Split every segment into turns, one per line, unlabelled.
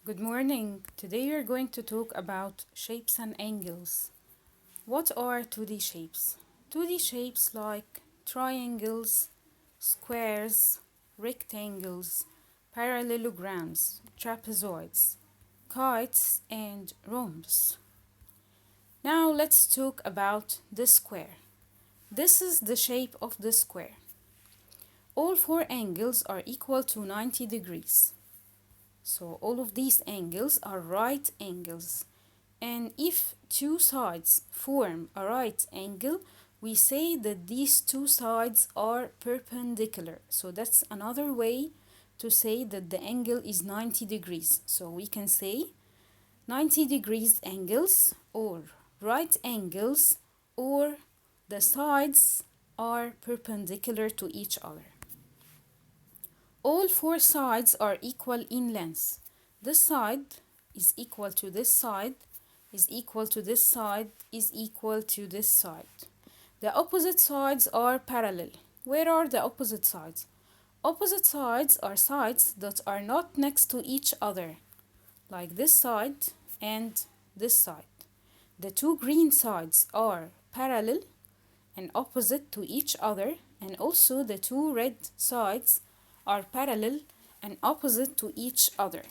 Good morning. Today we are going to talk about shapes and angles. What are 2D shapes? 2D shapes like triangles, squares, rectangles, parallelograms, trapezoids, kites, and rhombs. Now let's talk about the square. This is the shape of the square. All four angles are equal to 90 degrees. So all of these angles are right angles. And if two sides form a right angle, we say that these two sides are perpendicular. So that's another way to say that the angle is 90 degrees. So we can say 90 degrees angles or right angles or the sides are perpendicular to each other. All four sides are equal in length. This side is equal to this side, is equal to this side, is equal to this side. The opposite sides are parallel. Where are the opposite sides? Opposite sides are sides that are not next to each other, like this side and this side. The two green sides are parallel and opposite to each other, and also the two red sides are parallel and opposite to each other.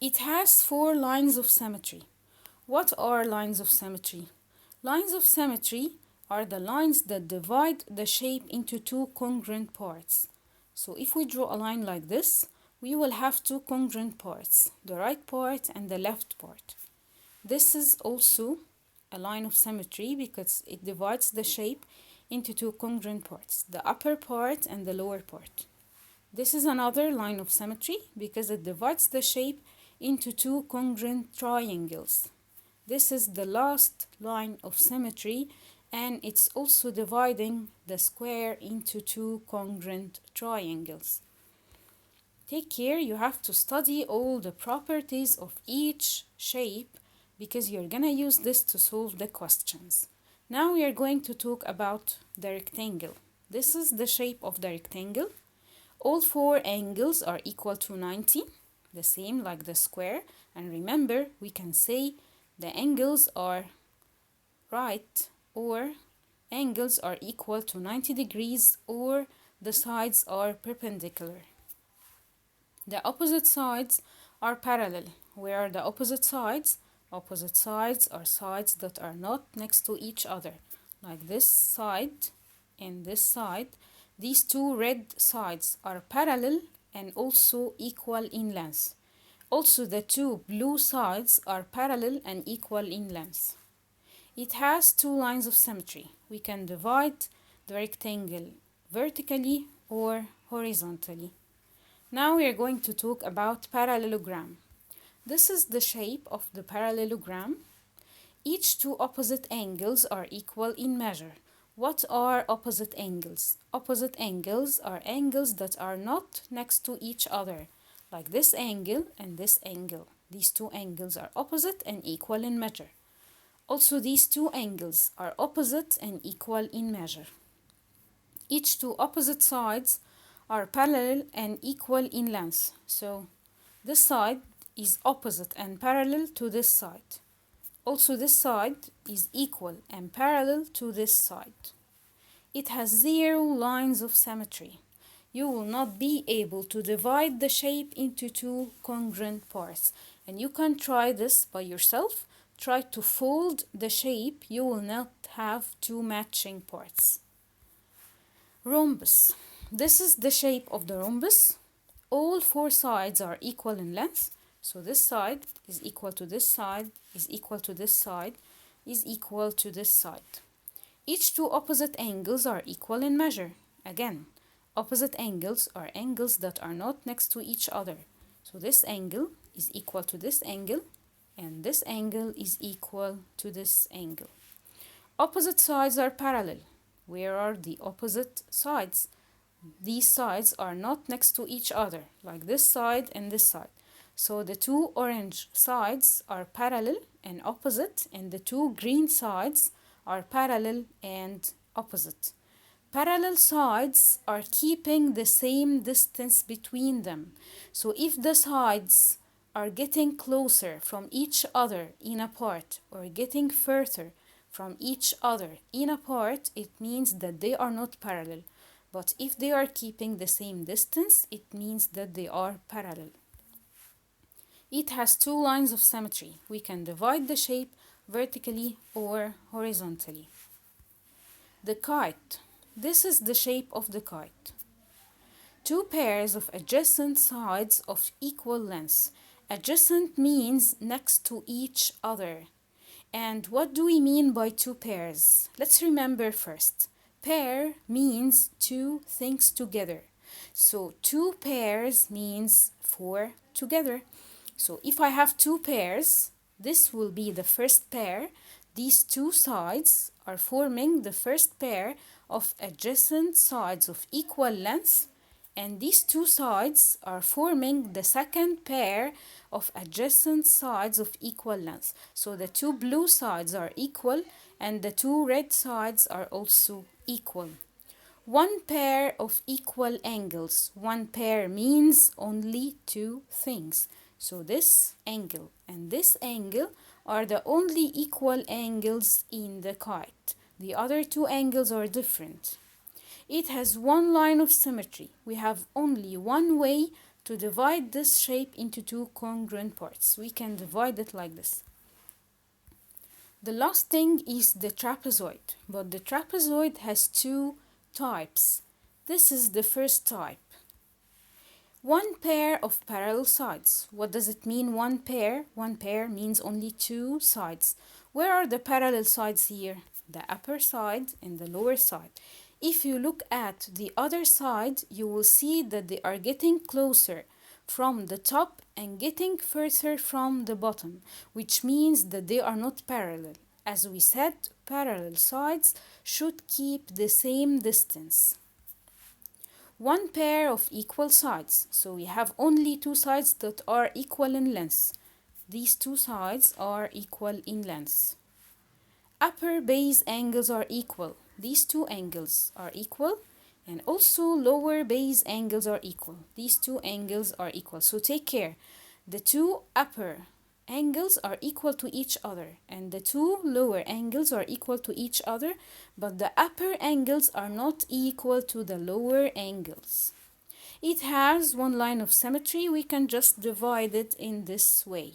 It has four lines of symmetry. What are lines of symmetry? Lines of symmetry are the lines that divide the shape into two congruent parts. So if we draw a line like this, we will have two congruent parts, the right part and the left part. This is also a line of symmetry because it divides the shape into two congruent parts, the upper part and the lower part. This is another line of symmetry because it divides the shape into two congruent triangles. This is the last line of symmetry, and it's also dividing the square into two congruent triangles. Take care, you have to study all the properties of each shape because you're gonna use this to solve the questions. Now we are going to talk about the rectangle. This is the shape of the rectangle. All four angles are equal to 90, the same like the square. And remember, we can say the angles are right or angles are equal to 90 degrees or the sides are perpendicular. The opposite sides are parallel. Where are the opposite sides? Opposite sides are sides that are not next to each other, like this side and this side. These two red sides are parallel and also equal in length. Also, the two blue sides are parallel and equal in length. It has two lines of symmetry. We can divide the rectangle vertically or horizontally. Now we are going to talk about parallelogram. This is the shape of the parallelogram. Each two opposite angles are equal in measure. What are opposite angles? Opposite angles are angles that are not next to each other, like this angle and this angle. These two angles are opposite and equal in measure. Also, these two angles are opposite and equal in measure. Each two opposite sides are parallel and equal in length. So this side is opposite and parallel to this side. Also, this side is equal and parallel to this side. It has zero lines of symmetry. You will not be able to divide the shape into two congruent parts. And you can try this by yourself. Try to fold the shape. You will not have two matching parts. Rhombus. This is the shape of the rhombus. All four sides are equal in length. So this side is equal to this side, is equal to this side, is equal to this side. Each two opposite angles are equal in measure. Again, opposite angles are angles that are not next to each other. So this angle is equal to this angle, and this angle is equal to this angle. Opposite sides are parallel. Where are the opposite sides? These sides are not next to each other, like this side and this side. So the two orange sides are parallel and opposite, and the two green sides are parallel and opposite. Parallel sides are keeping the same distance between them. So if the sides are getting closer from each other in a part or getting further from each other in a part, it means that they are not parallel. But if they are keeping the same distance, it means that they are parallel. It has two lines of symmetry. We can divide the shape vertically or horizontally. The kite. This is the shape of the kite. Two pairs of adjacent sides of equal length. Adjacent means next to each other. And what do we mean by two pairs? Let's remember first. Pair means two things together. So two pairs means four together. So if I have two pairs, this will be the first pair. These two sides are forming the first pair of adjacent sides of equal length, and these two sides are forming the second pair of adjacent sides of equal length. So the two blue sides are equal and the two red sides are also equal. One pair of equal angles. One pair means only two things. So this angle and this angle are the only equal angles in the kite. The other two angles are different. It has one line of symmetry. We have only one way to divide this shape into two congruent parts. We can divide it like this. The last thing is the trapezoid, but the trapezoid has two types. This is the first type. One pair of parallel sides. What does it mean, one pair? One pair means only two sides. Where are the parallel sides here? The upper side and the lower side. If you look at the other side, you will see that they are getting closer from the top and getting further from the bottom, which means that they are not parallel. As we said, parallel sides should keep the same distance. One pair of equal sides. So we have only two sides that are equal in length. These two sides are equal in length. Upper base angles are equal. These two angles are equal, and also lower base angles are equal. These two angles are equal. So take care. The two upper angles are equal to each other, and the two lower angles are equal to each other, but the upper angles are not equal to the lower angles. It has one line of symmetry. We can just divide it in this way.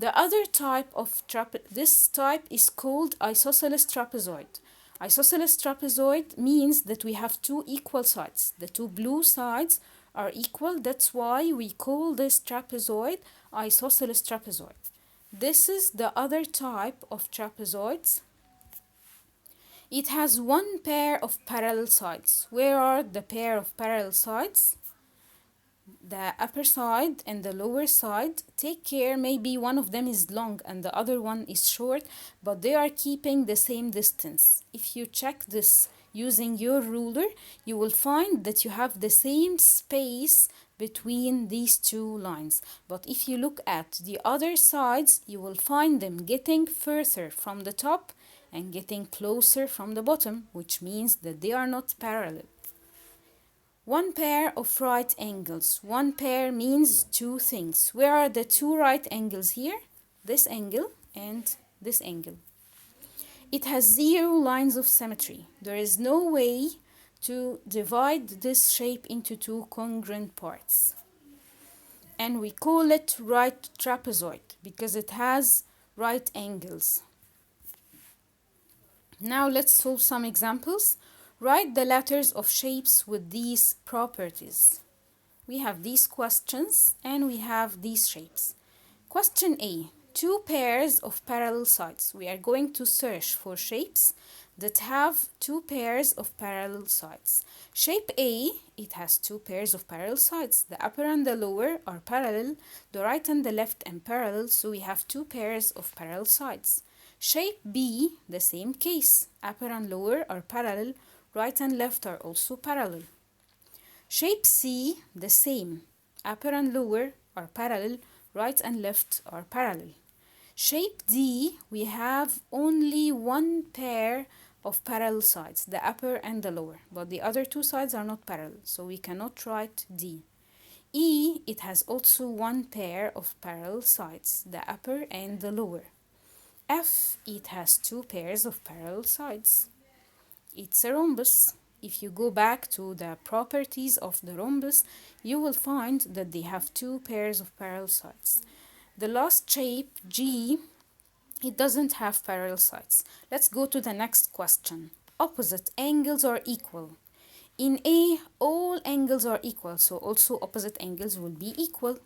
The other type of this type is called isosceles trapezoid. Isosceles trapezoid means that we have two equal sides. The two blue sides are equal. That's why we call this trapezoid isosceles trapezoid. This is the other type of trapezoids. It has one pair of parallel sides. Where are the pair of parallel sides? The upper side and the lower side. Take care, maybe one of them is long and the other one is short, but they are keeping the same distance. If you check this using your ruler, you will find that you have the same space between these two lines. But if you look at the other sides, you will find them getting further from the top and getting closer from the bottom, which means that they are not parallel. One pair of right angles. One pair means two things. Where are the two right angles here? This angle and this angle. It has zero lines of symmetry. There is no way to divide this shape into two congruent parts. And we call it right trapezoid because it has right angles. Now let's solve some examples. Write the letters of shapes with these properties. We have these questions and we have these shapes. Question A. Two pairs of parallel sides. We are going to search for shapes that have two pairs of parallel sides. Shape A, it has two pairs of parallel sides. The upper and the lower are parallel. The right and the left are parallel, so we have two pairs of parallel sides. Shape B, the same case. Upper and lower are parallel. Right and left are also parallel. Shape C, the same. Upper and lower are parallel. Right and left are parallel. Shape D, we have only one pair of parallel sides, the upper and the lower, but the other two sides are not parallel, so we cannot write D. E, it has also one pair of parallel sides, the upper and the lower. F, it has two pairs of parallel sides. It's a rhombus. If you go back to the properties of the rhombus, you will find that they have two pairs of parallel sides. The last shape, G, it doesn't have parallel sides. Let's go to the next question. Opposite angles are equal. In A, all angles are equal, so also opposite angles will be equal.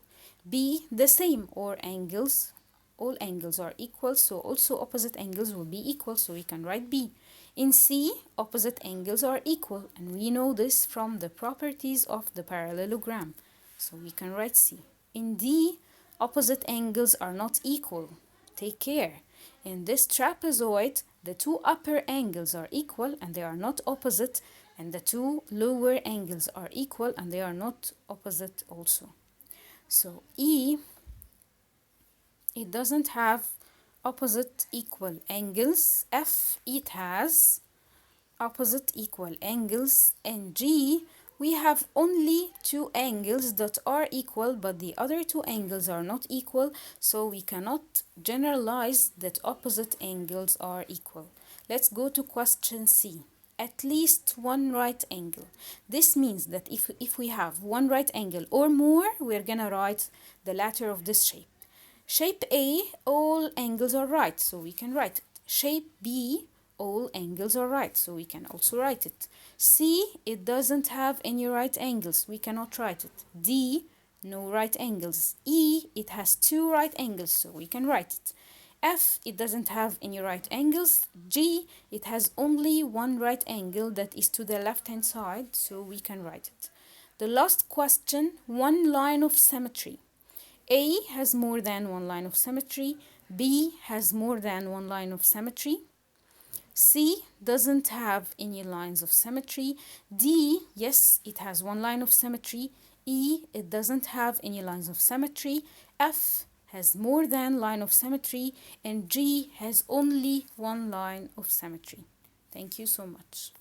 B, the same, or angles, all angles are equal, so also opposite angles will be equal, so we can write B. In C, opposite angles are equal, and we know this from the properties of the parallelogram, so we can write C. In D, opposite angles are not equal. Take care. In this trapezoid, the two upper angles are equal and they are not opposite, and the two lower angles are equal and they are not opposite also. So E, it doesn't have opposite equal angles. F, it has opposite equal angles. And G, we have only two angles that are equal, but the other two angles are not equal, so we cannot generalize that opposite angles are equal. Let's go to question C. At least one right angle. This means that if we have one right angle or more, we're gonna write the letter of this shape. Shape A, all angles are right, so we can write it. Shape B, all angles are right, so we can also write it. C, it doesn't have any right angles, we cannot write it. D, no right angles. E, it has two right angles, so we can write it. F, it doesn't have any right angles. G, it has only one right angle that is to the left hand side, so we can write it. The last question, one line of symmetry. A has more than one line of symmetry. B has more than one line of symmetry. C doesn't have any lines of symmetry. D, yes, it has one line of symmetry. E, it doesn't have any lines of symmetry. F has more than line of symmetry. And G has only one line of symmetry. Thank you so much.